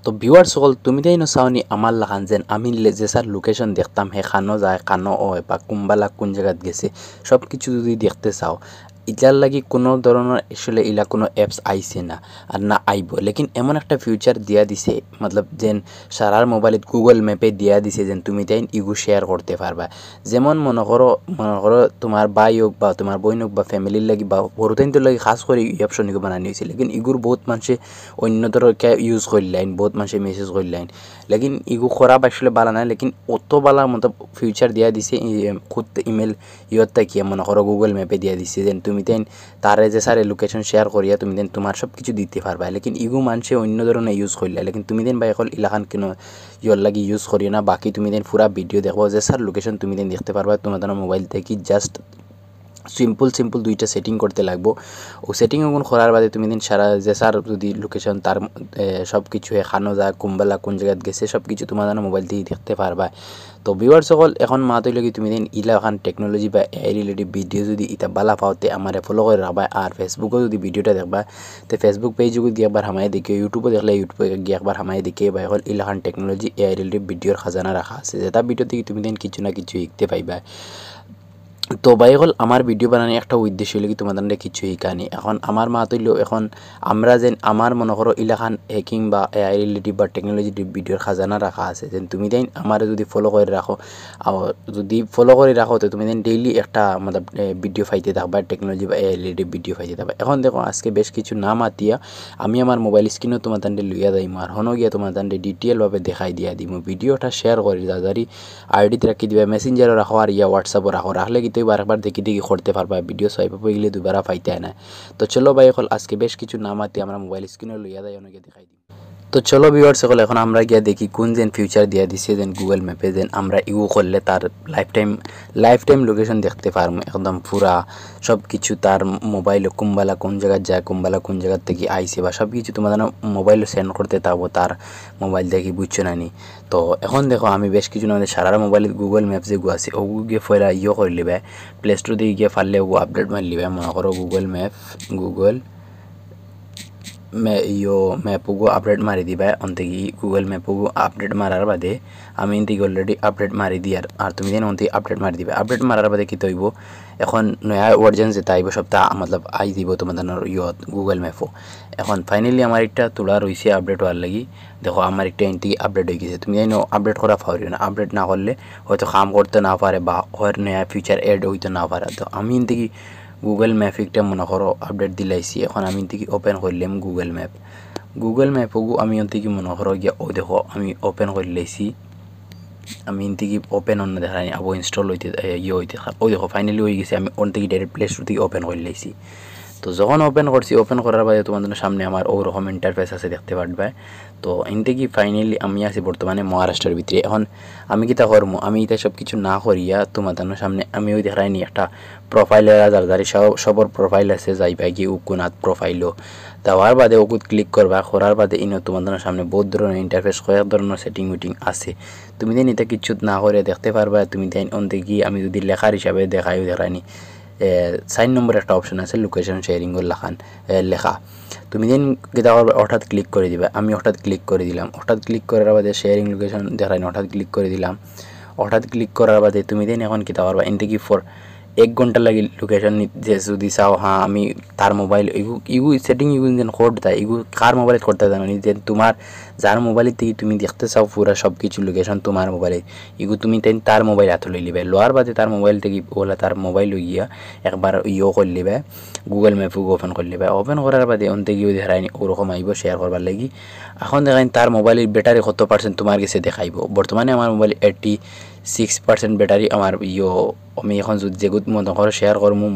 তো ভিউয়ার্স সকল তুমি তাই চাওনি আমার লাগান যেন আমি যে স্যার লোকেশন দেখতাম হে খানো যায় খানো হয় বা কুম্বালা কোন জায়গাত গেছে সব কিছু যদি দেখতে চাও ইটার লাগি কোনো ধরনের আসলে ইলা কোনো অ্যাপস আইছে না আর না আইব লেকিন এমন একটা ফিউচার দিয়া দিছে মতলব যেন সারার মোবাইলত গুগল ম্যাপে দিয়া দিছে যেন তুমি তাই ইগু শেয়ার করতে পারবা যেমন মনে করো তোমার ভাই হোক বা তোমার বোন হোক বা ফ্যামিলির লাগি বা বড়তাইনটোর লাগি খাস করে এই অপশন ইগু বানানি হয়েছে লেকিন ইগুর বহুত মানুষে অন্য ধরকে ইউজ করলেন বহুত মানুষে মেসেজ করলেন লেকিন ইগু খারাপ আসলে বালা না লেকিন অত বালা মতো ফিউচার দিয়া দিছে খুদ ইমেল ইয়ত তাকিয়ে মনে করো গুগল ম্যাপে দিয়া দিছে যেন তুমি তেন তারে যে সারে লোকেশন শেয়ার করিয়া তুমি দেন তোমার সব কিছু দিতে পারবা লেকিন ইগু মানুষে অন্য ধরনের ইউজ করলে লেকিন তুমি দেন বা এখন ইলাখান কেন ইয়র লাগি ইউজ করিও না বাকি তুমি দেন পুরা ভিডিও দেখবো যে স্যার লোকেশন তুমি দেন দেখতে পারবা তোমার মোবাইল থেকে জাস্ট সিম্পল দুইটা সেটিং করতে লাগবো ও সেটিং ওগুন করার বাদে তুমি দিন সারা যে স্যার যদি লোকেশন তার সব কিছু খানো যায় কুম্বালা কোন জায়গায় গেছে সব কিছু তোমার মোবাইল থেকে দেখতে পারবা তো ভিউয়ার্স সকল এখন মা তৈল কি তুমি দিন ইলাখান টেকনোলজি বা এআই রিলেটেড ভিডিও যদি ইটা বালা পাওতে আমার ফলো করে রাখবা আর ফেসবুকেও যদি ভিডিওটা দেখবা তো ফেসবুক পেজে গিয়ে একবার হামাই দেখে ইউটিউবে দেখলে ইউটিউবে গিয়ে একবার হামাই দেখে বা এখন ইলাখান টেকনোলজি এআই রিলেটেড ভিডিওর খাজানা রাখা আছে যেটা ভিডিও থেকে তুমি দিন কিছু না কিছু শিখতে পাইবা তো ভাই হল আমার ভিডিও বানানো একটা উদ্দেশ্য হলো কি তোমাদের কিছু শিখানি এখন আমার মা তৈল এখন আমরা যেন আমার মনে করো ইলাখান হ্যাকিং বা এআই রিলেটিভ বা টেকনোলজি ভিডিওর খাজানা রাখা আছে যেন তুমি দেন আমার যদি ফলো করে রাখো তো তুমি দেন ডেইলি একটা মানে ভিডিও ফাইতে থাকবা টেকনোলজি বা এআই রিলেটিভ ভিডিও ফাইতে থাকবা এখন দেখো আজকে বেশ কিছু না মাতিয়া আমি আমার মোবাইল স্ক্রিনও তোমাদের লইয়া যাই আর হনো গিয়া তোমাদের ডিটেলভাবে দেখাই দিয়া দিই ভিডিওটা শেয়ার করি যাদারি আইডিতে রাখি দিবা মেসেঞ্জারও রাখো আর ইয়া হোয়াটসঅ্যাপও রাখো রাখলে কিন্তু বারবার দেখি করতে পারবা ভিডিও সোয়াইপ গেলে দুবার পাইতে না তো চলো ভাই এখন আজকে বেশ কিছু নাম আতে আমরা মোবাইল স্ক্রিনে লইয়া যাই অনেকে দেখাই দিই তো চলো ভিউয়ার্স সকল এখন আমরা গিয়া দেখি কোন যেন ফিউচার দিয়া দিছে যেন গুগল ম্যাপে যেন আমরা ইউ করলে তার লাইফ টাইম লোকেশন দেখতে পারবো একদম পুরা সব কিছু তার মোবাইলে কুম্বালা কোন জায়গায় যায় কুম্বালা কোন জায়গার থেকে আইছে বা সব কিছু তোমাদের মোবাইলে সেন্ড করতে থাকবো তার মোবাইল দেখি বুঝছো না নি তো এখন দেখো আমি বেশ কিছু আমাদের সারা মোবাইলে গুগল ম্যাপ যে আছে ও গিয়ে ফেরা ইয়ে করে লিবে প্লে স্টোর দিয়ে গিয়ে ফারলে ও আপডেট মারি লিবে মনে করো গুগল ম্যাপগু আপডেট মারি দিবা অন্তেকি গুগল ম্যাপগু আপডেট মারার বাদে আমি ইন্তিকে অলরেডি আপডেট মারি দিই আর তুমি যেন অন্তি আপডেট মারি দিবা আপডেট মারার বাদে কি তৈব এখন নয়া ভার্জন যেটা আইব সপ্তাহ মতলব আই দিব তোমাদের ইয়ত গুগল ম্যাপও এখন ফাইনালি আমার একটা তোলা রয়েছে আপডেট হওয়ার লাগি দেখো আমার একটা এন্টি আপডেট হয়ে গেছে তুমি জানো আপডেট করা পারিও না আপডেট না করলে হয়তো কাম করতে না পারে বা হয়তো নয়া ফিচার এড হইতে না পারে তো আমি ইন্তিকি গুগল ম্যাপ একটা মনে করো আপডেট দিলাইছি এখন আমি থেকে ওপেন করলাম গুগল ম্যাপও আমি থেকে মনে করো গিয়া ও দেখো আমি ওপেন করে লাইছি আমি থেকে ওপেন অন্য দেখাই আবো ইনস্টল হইতে হইতে ও দেখো ফাইনালি হয়ে গেছে আমি অন থেকে ডাইরেক্ট প্লে স্টোর থেকে ওপেন করে লাইছি তো যখন ওপেন করছি ওপেন করার বাদে তোমাদের সামনে আমার ওরকম ইন্টারফেস আছে দেখতে পারবে তো এনতে কি ফাইনালি আমি আছি বর্তমানে মহারাষ্ট্রের ভিতরে এখন আমি কিতা করবো আমি এটা সব কিছু না করিয়া তোমাদের সামনে আমি ওই দেখাইনি একটা প্রোফাইলের যার সবর প্রোফাইল আছে যাইবা গিয়ে উকুনাথ প্রোফাইলও দেওয়ার বাদে ওকুত ক্লিক করবা করার বাদে ইনো তোমাদের সামনে বহুত ধরনের ইন্টারফেস কয়েক ধরনের সেটিং আছে তুমি দেন এটা কিছু না করে দেখতে পারবা তুমি দেন অন্তে গিয়ে আমি যদি লেখার হিসাবে দেখাইনি 4 নম্বর একটা অপশন আছে লোকেশন শেয়ারিং লেখা তুমি দিন যেটা হঠাৎ ক্লিক করে দিবা আমি হঠাৎ ক্লিক করে দিলাম হঠাৎ ক্লিক করার বাদে শেয়ারিং লোকেশন দেখাই হঠাৎ ক্লিক করে দিলাম হঠাৎ ক্লিক করার বাদে তুমি দিন এখন কিতা পারবা এনতে কি ফর 1 ঘন্টা লাগে লোকেশন যে যদি চাও হ্যাঁ আমি তার মোবাইল ইগু সেটিং ইগু যেন কোড দেয় ইগু কার মোবাইলে করতে জানো নি যে তোমার যার মোবাইল থেকে তুমি দেখতে চাও পুরো সব কিছু লোকেশন তোমার মোবাইলে ইগু তুমি তার মোবাইল হাতে লই লিবে লোয়ার বাদে তার মোবাইল থেকে ওলা তার মোবাইল গিয়া একবার করে লিবে গুগল ম্যাপও ওপেন করে লিবে ওপেন করার বাদে অন্তে গিয়ে দেখায়নি ওরকম আইব শেয়ার করবার লাগি এখন দেখাই তার মোবাইলের ব্যাটারি কত পার্সেন্ট তোমার কাছে দেখাইব বর্তমানে আমার মোবাইল 86% ব্যাটারি আমার আমি এখন যেগুত মনে করো শেয়ার করমু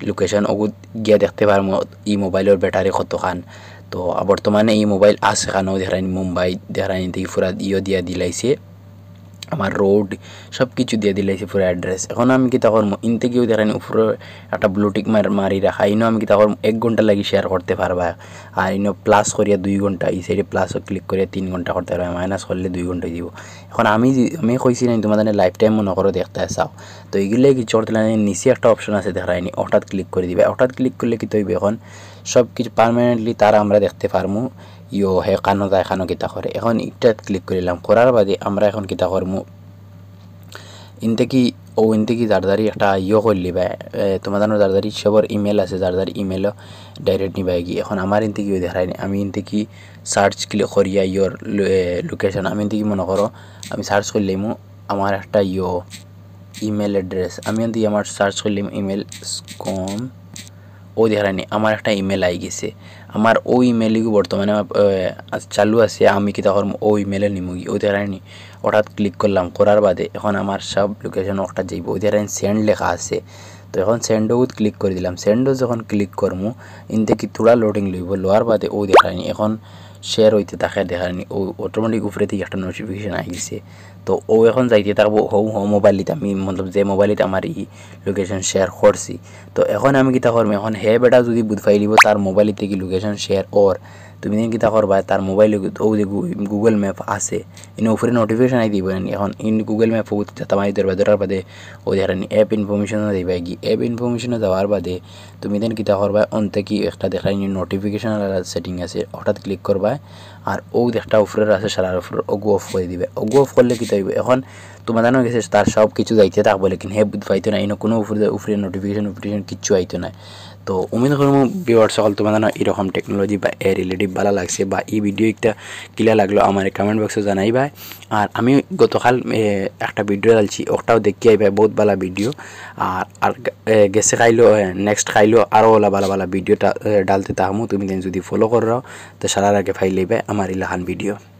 লোকেশন ওগুত গিয়া দেখতে পারমু ই মোবাইলের ব্যাটারি কতখান তো বর্তমানে এই মোবাইল আছে খানো দেখায়নি মুম্বাই দেখায়নি থেকে পুরা দিয়া দিলাইছে আমার রোড সব কিছু দিয়ে দিলাইছে পুরো অ্যাড্রেস এখন আমি কি তখন ইনতে গিয়েও দেখানি উপরে একটা ব্লুটিক মারি রাখা ইনো আমি কি তখন 1 ঘন্টা লাগি শেয়ার করতে পারবা আর ইনো প্লাস করিয়া 2 ঘন্টা এই সাইডে প্লাসও ক্লিক করিয়া 3 ঘন্টা করতে পারবা মাইনাস করলে 2 ঘন্টা দিব এখন আমি কইছি না তোমাদের লাইফ টাইম মনে করো দেখতে চাও তো এইগুলো কি চড়তে নিচে একটা অপশন আছে দেখায়নি হঠাৎ ক্লিক করে দিবে হঠাৎ ক্লিক করলে কি তৈবে এখন সব কিছু পার্মানেন্টলি তারা আমরা দেখতে পারমু ইয়ো হে কানো যায় কানো কিতা করে এখন এটা ক্লিক করিলাম করার বাদে আমরা এখন কিতা করমু ইনতে কি দারদারি একটা ইয়ো করলি বা তোমাদের দারদারি সবার ইমেল আছে দারদারি ইমেলও ডাইরেক্ট নিবাই কি এখন আমার ইনতে কি দেখায় আমি ইনতে কি সার্চ ক্লিক করিয়া ইয়োর লোকেশন আমি ইনতে কি মনে করো আমি সার্চ করলাম আমার একটা ইয়ো ইমেল অ্যাড্রেস আমি ইনতে আমার সার্চ করলাম ইমেল কম ও দেখায়নি আমার একটা ইমেল আই গেছে আমার ওই ইমেলই বর্তমানে চালু আছে আমি কি তখন ওই ইমেলে নিমুগি ওই দেখায়নি হঠাৎ ক্লিক করলাম করার বাদে এখন আমার সব লোকেশন একটা যাইব ওই দেখায় সেন্ড লেখা আছে তো এখন সেন্ডও ক্লিক করে দিলাম সেন্ডও যখন ক্লিক করমু ইনতে কি থোড়া লোডিং লইব লোয়ার বাদে ও দেখায়নি এখন শেয়ার হইতে থাকে দেখায়নি ও অটোমেটিক উপরে থেকে একটা নোটিফিকেশন আই গেছে তো ও এখন যাইতে থাকবো হো মোবাইলতে আমি মতলব যে মোবাইলতে আমার ই লোকেশন শেয়ার করছি তো এখন আমি কিতা করবো এখন হে বেটা যদি বুঝ ফাইলিব তার মোবাইল থেকে লোকেশন শেয়ার ওর তুমি দিন কিতা করবা তার মোবাইলে ও যে গুগল ম্যাপ আছে ইন উপরে নোটিফিকেশন আই দিব এখন ইন গুগল ম্যাপ তামাই ধরার বাদে ও দেখানি অ্যাপ ইনফরমেশনও দিবা কি অ্যাপ ইনফরমেশনও দেওয়ার বাদে তুমি দিন কিতা করবা অন্তে কি একটা দেখাই নোটিফিকেশন সেটিং আছে হঠাৎ ক্লিক করবা আর ও একটা উপরের আছে সারার উপরে ওগু অফ করে দিবে ওগু অফ করলে কিতা হইবে এখন তোমার জানো গেছে তার সব কিছু যাইতে থাকবো লেকিন হে পাইতো না ইনো কোনো উপরে নোটিফিকেশন কিচ্ছু আইতো না তো উমিদ করবো ভিউয়ার্স সকল তোমার জানো এরকম টেকনোলজি বা এ রিলেটিভ ভালো লাগছে বা এই ভিডিও একটা ক্লিয়ার লাগলো আমার কমেন্ট বক্সে জানাইবা আর আমি গতকাল একটা ভিডিও ডালছি ওটাও দেখি আইবা বহুত ভালো ভিডিও আর গেছে খাইলো নেক্সট খাইলো আরও ভালো ভিডিওটা ডালতে থাকমু তুমি যদি ফলো করো তো সারার আগে ফাইল লইবে আমার ইলাহান ভিডিও